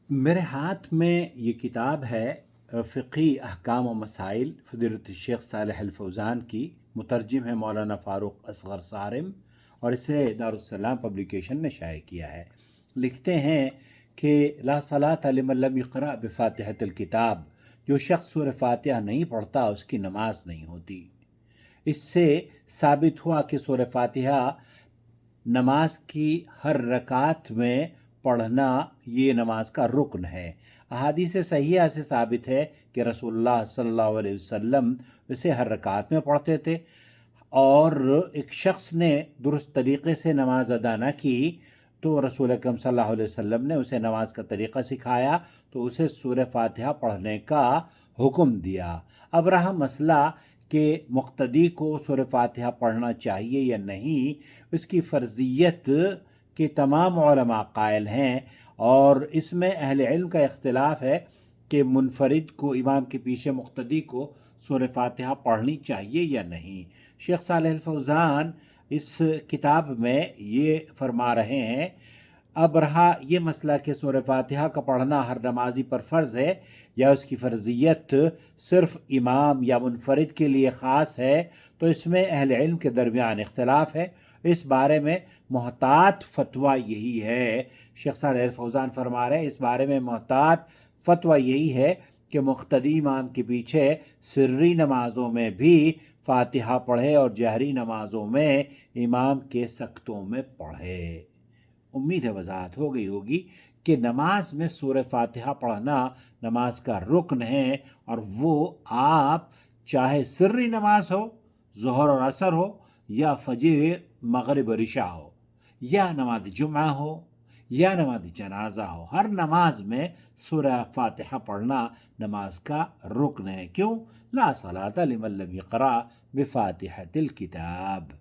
میرے ہاتھ میں یہ کتاب ہے فقہی احکام و مسائل فضیلت الشیخ صالح الفوزان کی، مترجم ہے مولانا فاروق اصغر صارم، اور اسے دارالسلام پبلیکیشن نے شائع کیا ہے۔ لکھتے ہیں کہ لا صلاۃ لمن لم یقرأ بفاتحۃ الکتاب، جو شخص سورہ فاتحہ نہیں پڑھتا اس کی نماز نہیں ہوتی۔ اس سے ثابت ہوا کہ سورہ فاتحہ نماز کی ہر رکعت میں پڑھنا یہ نماز کا رکن ہے۔ احادیث صحیحہ سے ثابت ہے کہ رسول اللہ صلی اللہ علیہ وسلم اسے ہر رکعت میں پڑھتے تھے، اور ایک شخص نے درست طریقے سے نماز ادا نہ کی تو رسول اکرم صلی اللہ علیہ وسلم نے اسے نماز کا طریقہ سکھایا تو اسے سورہ فاتحہ پڑھنے کا حکم دیا۔ اب رہا مسئلہ کہ مقتدی کو سورہ فاتحہ پڑھنا چاہیے یا نہیں، اس کی فرضیت کے تمام علماء قائل ہیں، اور اس میں اہل علم کا اختلاف ہے کہ منفرد کو، امام کے پیچھے مقتدی کو سورہ فاتحہ پڑھنی چاہیے یا نہیں۔ شیخ صالح الفوزان اس کتاب میں یہ فرما رہے ہیں۔ اب رہا یہ مسئلہ کہ سورہ فاتحہ کا پڑھنا ہر نمازی پر فرض ہے یا اس کی فرضیت صرف امام یا منفرد کے لیے خاص ہے، تو اس میں اہل علم کے درمیان اختلاف ہے۔ اس بارے میں محتاط فتویٰ یہی ہے، شیخ صالح الفوزان فرما رہے ہیں، اس بارے میں محتاط فتویٰ یہی ہے کہ مقتدی امام کے پیچھے سری نمازوں میں بھی فاتحہ پڑھے اور جہری نمازوں میں امام کے سکتوں میں پڑھے۔ امید ہے وضاحت ہو گئی ہوگی کہ نماز میں سورہ فاتحہ پڑھنا نماز کا رکن ہے، اور وہ آپ چاہے سری نماز ہو، ظہر اور عصر ہو، یا فجر مغرب اور عشاء ہو، یا نماز جمعہ ہو، یا نماز جنازہ ہو، ہر نماز میں سورہ فاتحہ پڑھنا نماز کا رکن ہے۔ کیوں؟ لا صلاۃ لمن لم یقرأ بفاتحۃ الکتاب۔